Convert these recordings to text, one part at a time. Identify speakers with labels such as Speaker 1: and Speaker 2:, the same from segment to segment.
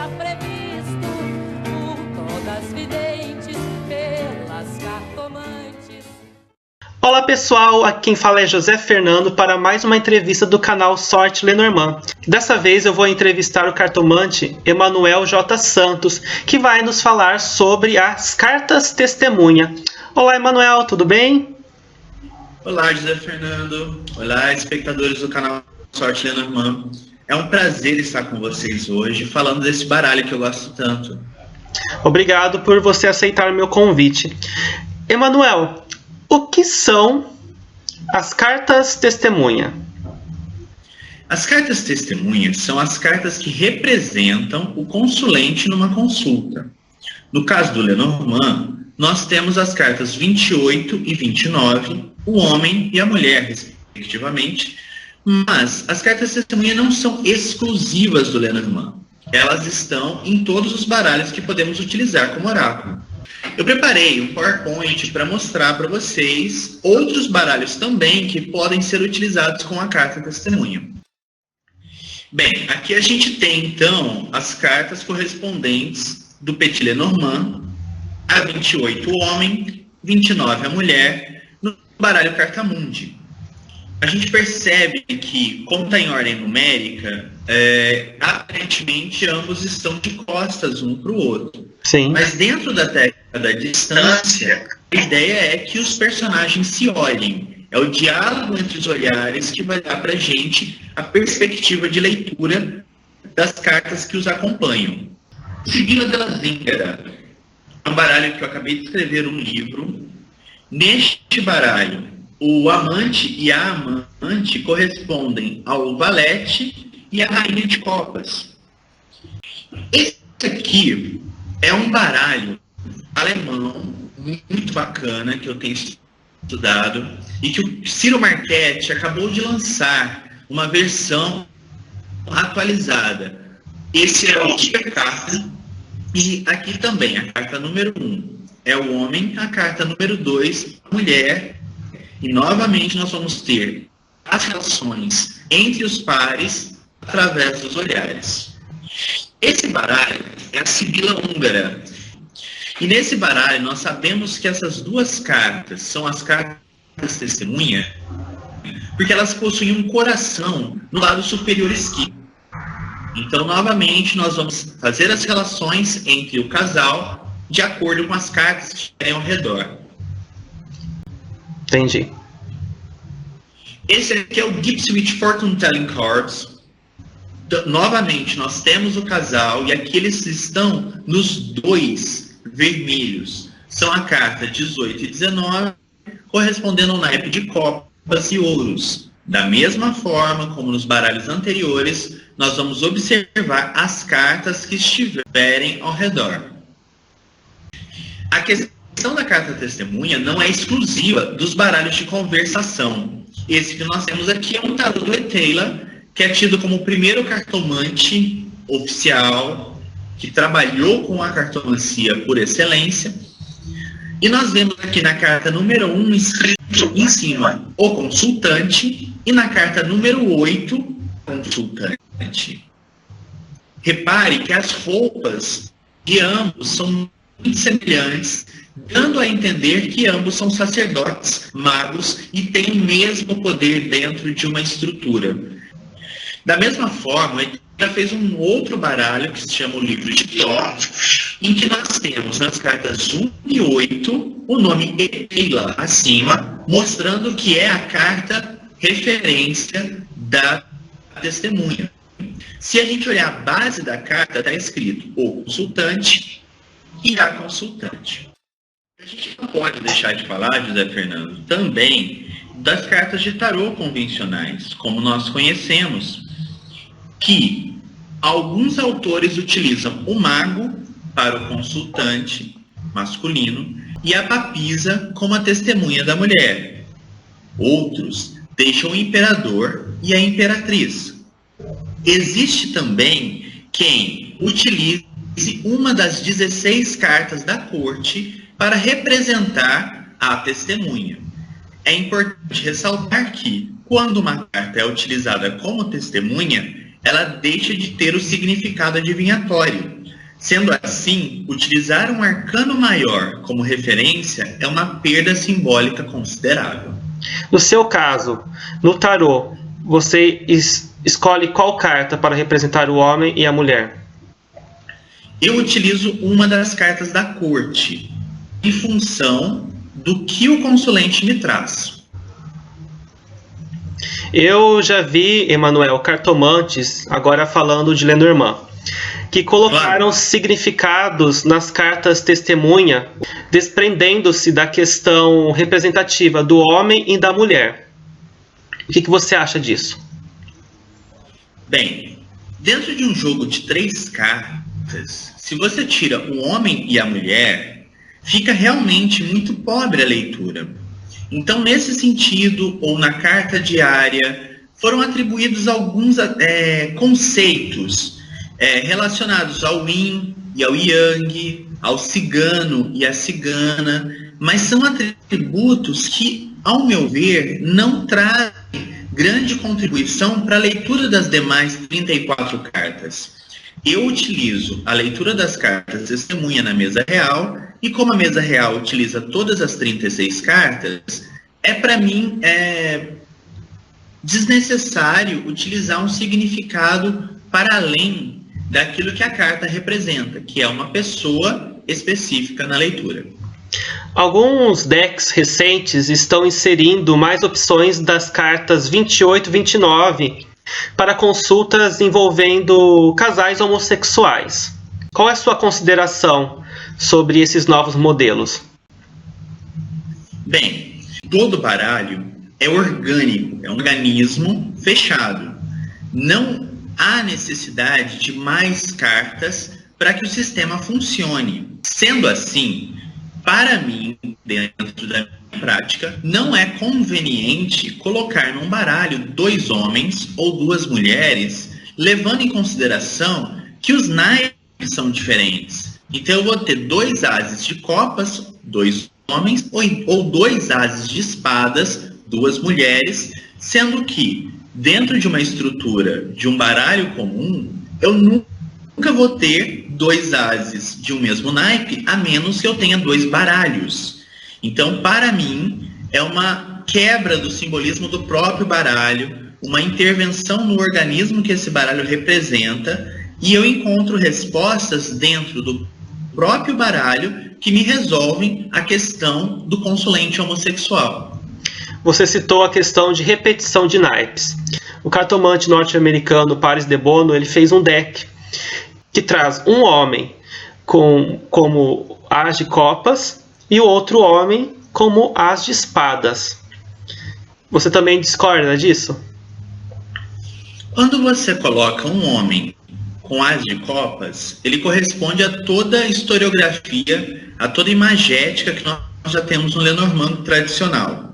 Speaker 1: está previsto por todas videntes, pelas cartomantes.
Speaker 2: Olá pessoal, aqui quem fala é José Fernando para mais uma entrevista do canal Sorte Lenormand. Dessa vez eu vou entrevistar o cartomante Emanuel J. Santos, que vai nos falar sobre as cartas testemunha. Olá Emanuel, tudo bem?
Speaker 3: Olá José Fernando, olá espectadores do canal Sorte Lenormand. É um prazer estar com vocês hoje, falando desse baralho que eu gosto tanto.
Speaker 2: Obrigado por você aceitar o meu convite. Emanuel, o que são as cartas testemunha?
Speaker 3: As cartas testemunhas são as cartas que representam o consulente numa consulta. No caso do Lenormand, nós temos as cartas 28 e 29, o homem e a mulher, respectivamente, mas as cartas testemunha não são exclusivas do Lenormand. Elas estão em todos os baralhos que podemos utilizar como oráculo. Eu preparei um PowerPoint para mostrar para vocês outros baralhos também que podem ser utilizados com a carta testemunha. Bem, aqui a gente tem então as cartas correspondentes do Petit Lenormand, a 28 o homem, 29 a mulher, no baralho Cartamundi. A gente percebe que, como está em ordem numérica, aparentemente ambos estão de costas um para o outro.
Speaker 2: Sim.
Speaker 3: Mas dentro da técnica da distância, a ideia é que os personagens se olhem. É o diálogo entre os olhares que vai dar para a gente a perspectiva de leitura das cartas que os acompanham. Sigila della Zingara é um baralho que eu acabei de escrever um livro. Neste baralho, o amante e a amante correspondem ao valete e à rainha de copas. Esse aqui é um baralho alemão muito bacana que eu tenho estudado e que o Ciro Marchetti acabou de lançar uma versão atualizada. Esse é o tipo de carta. E aqui também, a carta número 1 é o homem, a carta número 2, a mulher. E novamente nós vamos ter as relações entre os pares através dos olhares. Esse baralho é a Sibila Húngara. E nesse baralho nós sabemos que essas duas cartas são as cartas testemunha, porque elas possuem um coração no lado superior esquerdo. Então, novamente, nós vamos fazer as relações entre o casal de acordo com as cartas que estiverem ao redor.
Speaker 2: Entendi.
Speaker 3: Esse aqui é o Ipswich Fortune Telling Cards. Novamente, nós temos o casal e aqui eles estão nos dois vermelhos. São a carta 18 e 19, correspondendo ao naipe de copas e ouros. Da mesma forma como nos baralhos anteriores, nós vamos observar as cartas que estiverem ao redor. A questão da carta testemunha não é exclusiva dos baralhos de conversação. Esse que nós temos aqui é um tarô do Eteila, que é tido como o primeiro cartomante oficial que trabalhou com a cartomancia por excelência. E nós vemos aqui na carta número 1, escrito em cima, o consultante, e na carta número 8, consultante. Repare que as roupas de ambos são muito semelhantes, dando a entender que ambos são sacerdotes, magos e têm o mesmo poder dentro de uma estrutura. Da mesma forma, ele já fez um outro baralho que se chama o Livro de Thor, em que nós temos nas cartas 1 e 8 o nome Eteila acima, mostrando que é a carta referência da testemunha. Se a gente olhar a base da carta, está escrito o consultante e a consultante. A gente não pode deixar de falar, José Fernando, também das cartas de tarô convencionais, como nós conhecemos, que alguns autores utilizam o mago para o consultante masculino e a papisa como a testemunha da mulher. Outros deixam o imperador e a imperatriz. Existe também quem utilize uma das 16 cartas da corte para representar a testemunha. É importante ressaltar que, quando uma carta é utilizada como testemunha, ela deixa de ter o significado adivinhatório Sendo assim, utilizar um arcano maior como referência é uma perda simbólica considerável.
Speaker 2: No seu caso, no tarô, você escolhe qual carta para representar o homem e a mulher?
Speaker 3: Eu utilizo uma das cartas da corte, em função do que o consulente me traz.
Speaker 2: Eu já vi, Emanuel, cartomantes, agora falando de Lenormand, que colocaram significados nas cartas testemunha, desprendendo-se da questão representativa do homem e da mulher. O que você acha disso?
Speaker 3: Bem, dentro de um jogo de 3 cartas, se você tira o homem e a mulher, fica realmente muito pobre a leitura. Então, nesse sentido, ou na carta diária, foram atribuídos alguns conceitos relacionados ao yin e ao yang, ao cigano e à cigana, mas são atributos que, ao meu ver, não trazem grande contribuição para a leitura das demais 34 cartas. Eu utilizo a leitura das cartas testemunha na mesa real, e como a mesa real utiliza todas as 36 cartas, para mim desnecessário utilizar um significado para além daquilo que a carta representa, que é uma pessoa específica na leitura.
Speaker 2: Alguns decks recentes estão inserindo mais opções das cartas 28 e 29 para consultas envolvendo casais homossexuais. Qual é a sua consideração sobre esses novos modelos?
Speaker 3: Bem, todo baralho é orgânico, é um organismo fechado. Não há necessidade de mais cartas para que o sistema funcione. Sendo assim, para mim, dentro da minha prática, não é conveniente colocar num baralho 2 homens ou 2 mulheres, levando em consideração que os naipes são diferentes. Então eu vou ter 2 ases de copas, 2 homens, ou 2 ases de espadas, 2 mulheres, sendo que dentro de uma estrutura de um baralho comum, eu nunca vou ter 2 ases de um mesmo naipe, a menos que eu tenha 2 baralhos. Então, para mim, é uma quebra do simbolismo do próprio baralho, uma intervenção no organismo que esse baralho representa, e eu encontro respostas dentro do próprio baralho que me resolvem a questão do consulente homossexual.
Speaker 2: Você citou a questão de repetição de naipes. O cartomante norte-americano Paris de Bono, ele fez um deck que traz um homem como as de copas e o outro homem como as de espadas. Você também discorda disso?
Speaker 3: Quando você coloca um homem com as de copas, ele corresponde a toda a historiografia, a toda a imagética que nós já temos no Lenormand tradicional.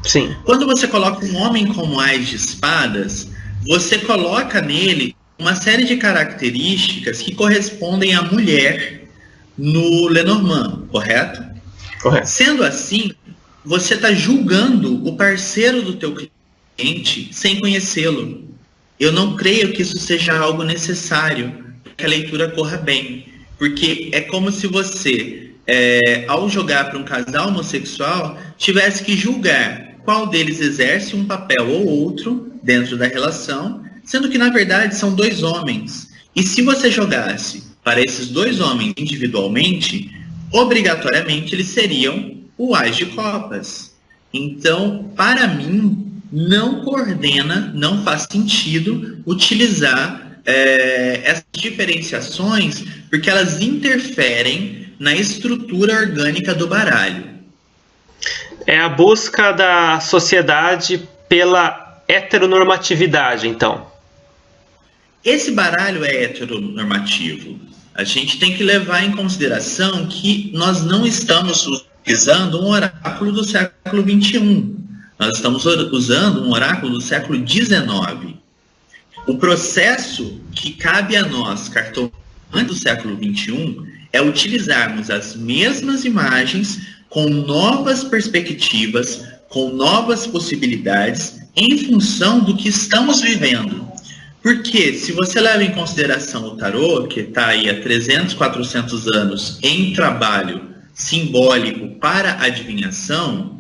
Speaker 2: Sim.
Speaker 3: Quando você coloca um homem como as de espadas, você coloca nele uma série de características que correspondem à mulher no Lenormand, correto?
Speaker 2: Correto.
Speaker 3: Sendo assim, você está julgando o parceiro do teu cliente sem conhecê-lo. Eu não creio que isso seja algo necessário para que a leitura corra bem, porque é como se você, ao jogar para um casal homossexual, tivesse que julgar qual deles exerce um papel ou outro dentro da relação, sendo que, na verdade, são 2 homens. E se você jogasse para esses 2 homens individualmente, obrigatoriamente eles seriam o as de copas. Então, para mim, não coordena, não faz sentido utilizar essas diferenciações, porque elas interferem na estrutura orgânica do baralho.
Speaker 2: É a busca da sociedade pela heteronormatividade, então.
Speaker 3: Esse baralho é heteronormativo. A gente tem que levar em consideração que nós não estamos utilizando um oráculo do século XXI. Nós estamos usando um oráculo do século XIX. O processo que cabe a nós, cartomantes do século XXI, é utilizarmos as mesmas imagens com novas perspectivas, com novas possibilidades, em função do que estamos vivendo. Porque se você leva em consideração o tarô, que está aí há 300, 400 anos em trabalho simbólico para adivinhação,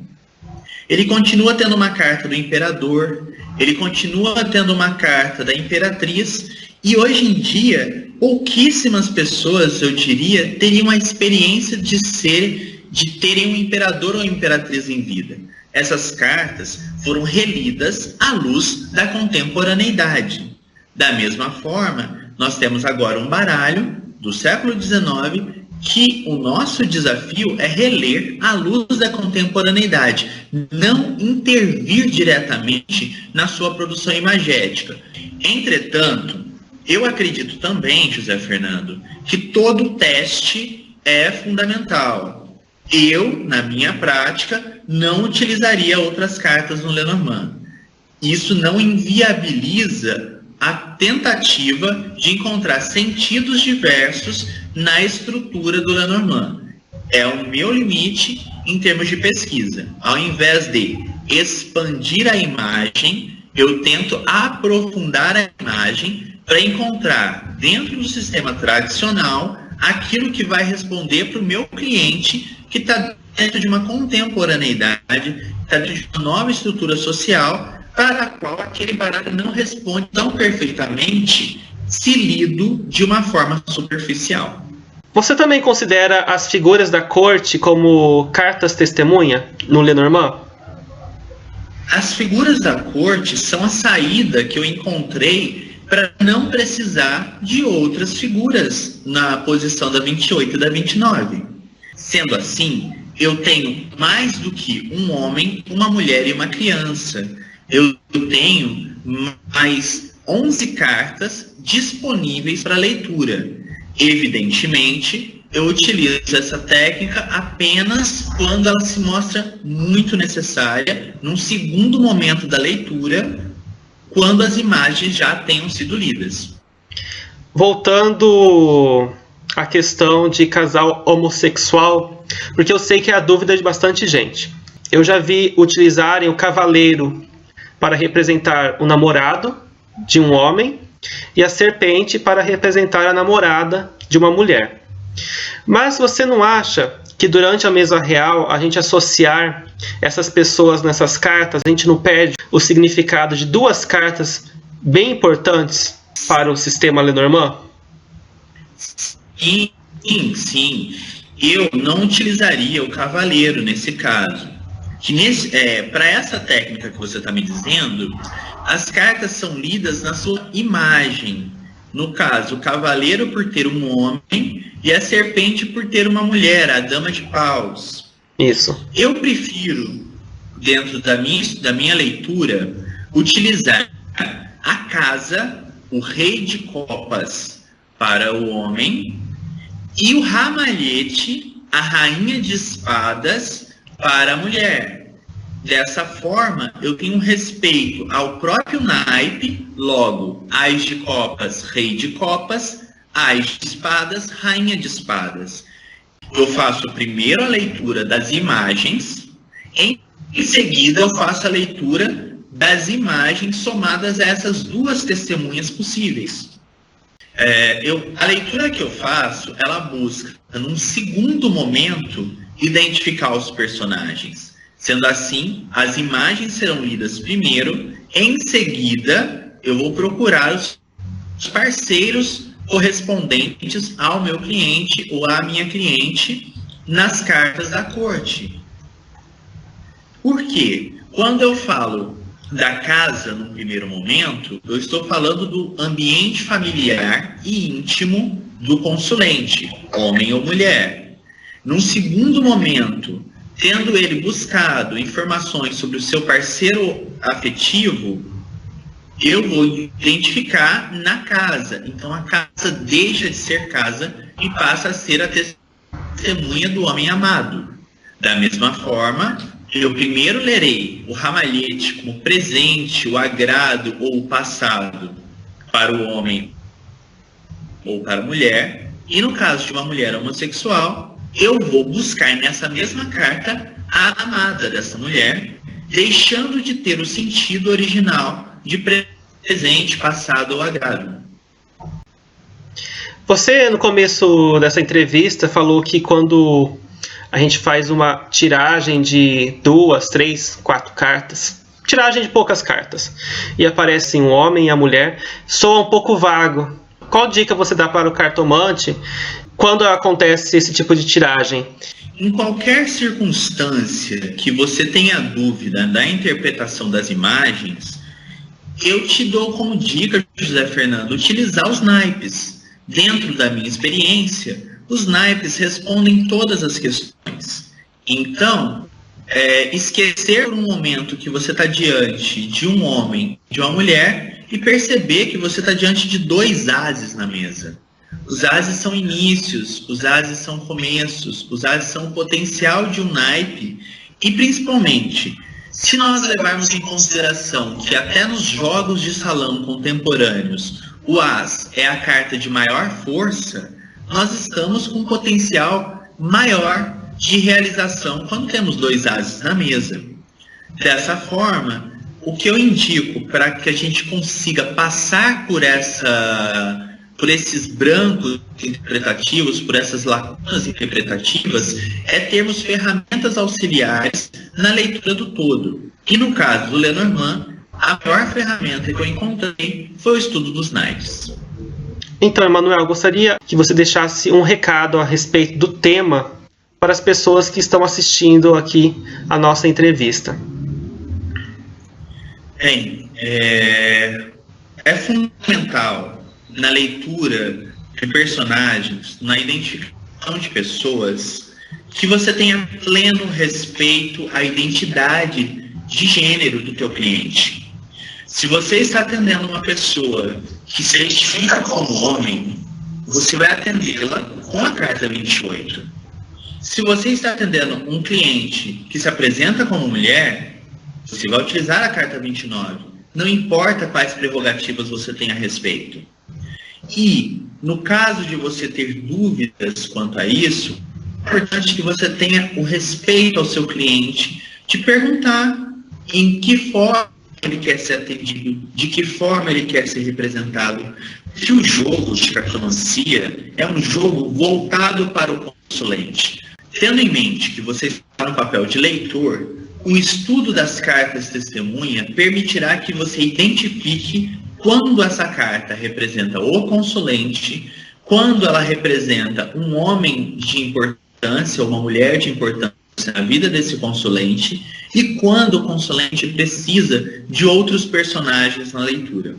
Speaker 3: ele continua tendo uma carta do imperador, ele continua tendo uma carta da imperatriz, e hoje em dia, pouquíssimas pessoas, eu diria, teriam a experiência de terem um imperador ou imperatriz em vida. Essas cartas foram relidas à luz da contemporaneidade. Da mesma forma, nós temos agora um baralho do século XIX que o nosso desafio é reler à luz da contemporaneidade, não intervir diretamente na sua produção imagética. Entretanto, eu acredito também, José Fernando, que todo teste é fundamental. Eu, na minha prática, não utilizaria outras cartas no Lenormand. Isso não inviabiliza a tentativa de encontrar sentidos diversos na estrutura do Lenormand. É o meu limite em termos de pesquisa. Ao invés de expandir a imagem, eu tento aprofundar a imagem para encontrar dentro do sistema tradicional aquilo que vai responder para o meu cliente que está dentro de uma contemporaneidade, está dentro de uma nova estrutura social para a qual aquele baralho não responde tão perfeitamente se lido de uma forma superficial.
Speaker 2: Você também considera as figuras da corte como cartas testemunha no Lenormand?
Speaker 3: As figuras da corte são a saída que eu encontrei para não precisar de outras figuras na posição da 28 e da 29. Sendo assim, eu tenho mais do que um homem, uma mulher e uma criança. Eu tenho mais 11 cartas disponíveis para leitura. Evidentemente, eu utilizo essa técnica apenas quando ela se mostra muito necessária, num segundo momento da leitura, quando as imagens já tenham sido lidas.
Speaker 2: Voltando à questão de casal homossexual, porque eu sei que é a dúvida de bastante gente. Eu já vi utilizarem o cavaleiro para representar o namorado de um homem e a serpente para representar a namorada de uma mulher. Mas você não acha que durante a mesa real a gente associar essas pessoas nessas cartas, a gente não perde o significado de duas cartas bem importantes para o sistema Lenormand?
Speaker 3: Sim. Eu não utilizaria o cavaleiro nesse caso. Para essa técnica que você está me dizendo, as cartas são lidas na sua imagem. No caso, o cavaleiro por ter um homem e a serpente por ter uma mulher, a dama de paus.
Speaker 2: Isso.
Speaker 3: Eu prefiro, dentro da minha leitura, utilizar a casa, o rei de copas para o homem e o ramalhete, a rainha de espadas, para a mulher. Dessa forma, eu tenho um respeito ao próprio naipe, logo, as de copas, rei de copas, as de espadas, rainha de espadas. Eu faço primeiro a leitura das imagens, em seguida eu faço a leitura das imagens somadas a essas duas testemunhas possíveis. A leitura que eu faço, ela busca, num segundo momento, identificar os personagens. Sendo assim, as imagens serão lidas primeiro, em seguida, eu vou procurar os parceiros correspondentes ao meu cliente ou à minha cliente nas cartas da corte. Por quê? Quando eu falo da casa no primeiro momento, eu estou falando do ambiente familiar e íntimo do consulente, homem ou mulher. Num segundo momento, tendo ele buscado informações sobre o seu parceiro afetivo, eu vou identificar na casa. Então a casa deixa de ser casa e passa a ser a testemunha do homem amado. Da mesma forma, eu primeiro lerei o ramalhete como presente, o agrado ou o passado para o homem ou para a mulher. E no caso de uma mulher homossexual, eu vou buscar nessa mesma carta a amada dessa mulher, deixando de ter o sentido original de presente, passado ou agrário.
Speaker 2: Você, no começo dessa entrevista, falou que quando a gente faz uma tiragem de 2, 3, 4 cartas, tiragem de poucas cartas, e aparece um homem e a mulher, soa um pouco vago. Qual dica você dá para o cartomante quando acontece esse tipo de tiragem?
Speaker 3: Em qualquer circunstância que você tenha dúvida da interpretação das imagens, eu te dou como dica, José Fernando, utilizar os naipes. Dentro da minha experiência, os naipes respondem todas as questões. Então, esquecer por um momento que você está diante de um homem, de uma mulher, e perceber que você está diante de 2 ases na mesa. Os ases são inícios, os ases são começos, os ases são o potencial de um naipe, e principalmente, se nós levarmos em consideração que até nos jogos de salão contemporâneos, o as é a carta de maior força, nós estamos com um potencial maior de realização quando temos 2 ases na mesa. Dessa forma, o que eu indico para que a gente consiga passar por esses brancos interpretativos, por essas lacunas interpretativas, é termos ferramentas auxiliares na leitura do todo. E no caso do Lenormand, a maior ferramenta que eu encontrei foi o estudo dos naipes.
Speaker 2: Então, Emanuel, gostaria que você deixasse um recado a respeito do tema para as pessoas que estão assistindo aqui a nossa entrevista.
Speaker 3: Bem, é fundamental na leitura de personagens, na identificação de pessoas, que você tenha pleno respeito à identidade de gênero do teu cliente. Se você está atendendo uma pessoa que se identifica como homem, você vai atendê-la com a carta 28. Se você está atendendo um cliente que se apresenta como mulher, você vai utilizar a carta 29. Não importa quais prerrogativas você tem a respeito. E, no caso de você ter dúvidas quanto a isso, é importante que você tenha o respeito ao seu cliente, de perguntar em que forma ele quer ser atendido, de que forma ele quer ser representado. Se o jogo de cartomancia é um jogo voltado para o consulente, tendo em mente que você está no papel de leitor, o estudo das cartas testemunha permitirá que você identifique quando essa carta representa o consulente, quando ela representa um homem de importância ou uma mulher de importância na vida desse consulente, e quando o consulente precisa de outros personagens na leitura.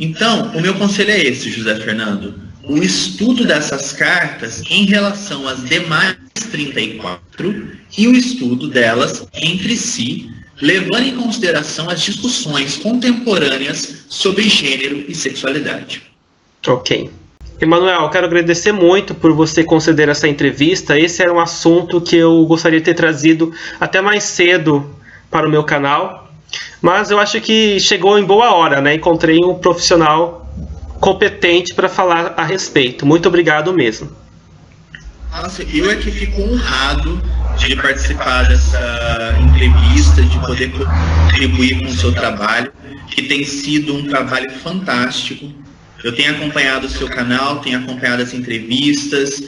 Speaker 3: Então, o meu conselho é esse, José Fernando: o estudo dessas cartas em relação às demais 34 e o estudo delas entre si, levando em consideração as discussões contemporâneas sobre gênero e sexualidade.
Speaker 2: Ok. Emanuel, quero agradecer muito por você conceder essa entrevista. Esse era um assunto que eu gostaria de ter trazido até mais cedo para o meu canal, mas eu acho que chegou em boa hora, né? Encontrei um profissional competente para falar a respeito. Muito obrigado mesmo.
Speaker 3: Nossa, eu é que fico honrado de participar dessa entrevista, de poder contribuir com o seu trabalho, que tem sido um trabalho fantástico. Eu tenho acompanhado o seu canal, tenho acompanhado as entrevistas,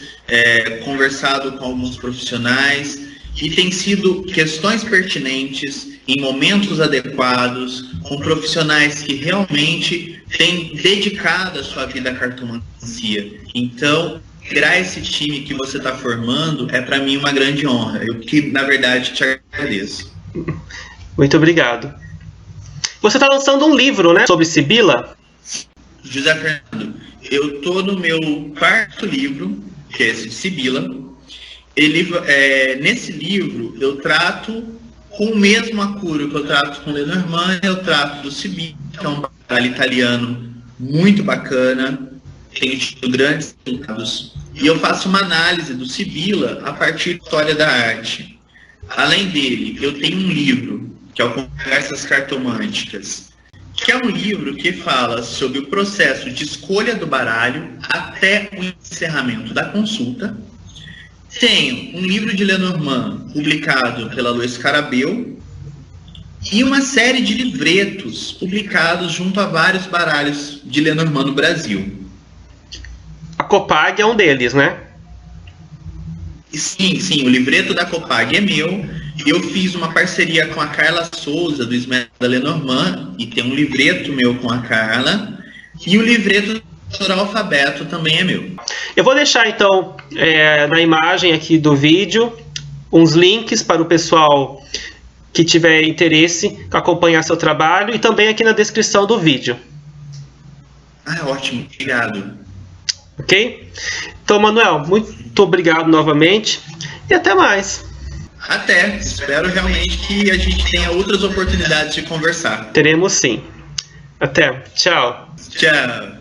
Speaker 3: conversado com alguns profissionais, e tem sido questões pertinentes, em momentos adequados, com profissionais que realmente têm dedicado a sua vida à cartomancia. Então, criar esse time que você está formando é para mim uma grande honra. Eu que, na verdade, te agradeço.
Speaker 2: Muito obrigado. Você está lançando um livro, né, sobre Sibila?
Speaker 3: José Fernando, eu estou no meu 4º livro, que é esse de Sibila. Nesse livro, eu trato com o mesmo acúrio que eu trato com Lenormand, eu trato do Sibila, que é um baralho italiano muito bacana, tem tido grandes resultados. E eu faço uma análise do Sibila a partir da história da arte. Além dele, eu tenho um livro, que é o Conversas Cartomânticas, que é um livro que fala sobre o processo de escolha do baralho até o encerramento da consulta. Tenho um livro de Lenormand publicado pela Luiz Carabel e uma série de livretos publicados junto a vários baralhos de Lenormand no Brasil.
Speaker 2: A Copag é um deles, né?
Speaker 3: Sim, o livreto da Copag é meu. Eu fiz uma parceria com a Carla Souza, do Esmeralda Lenormand, e tem um livreto meu com a Carla. E o livreto do alfabeto também é meu.
Speaker 2: Eu vou deixar, então, na imagem aqui do vídeo, uns links para o pessoal que tiver interesse em acompanhar seu trabalho, e também aqui na descrição do vídeo.
Speaker 3: Ótimo, obrigado.
Speaker 2: Ok? Então, Manuel, muito obrigado novamente e até mais.
Speaker 3: Até. Espero realmente que a gente tenha outras oportunidades de conversar.
Speaker 2: Teremos sim. Até. Tchau.
Speaker 3: Tchau.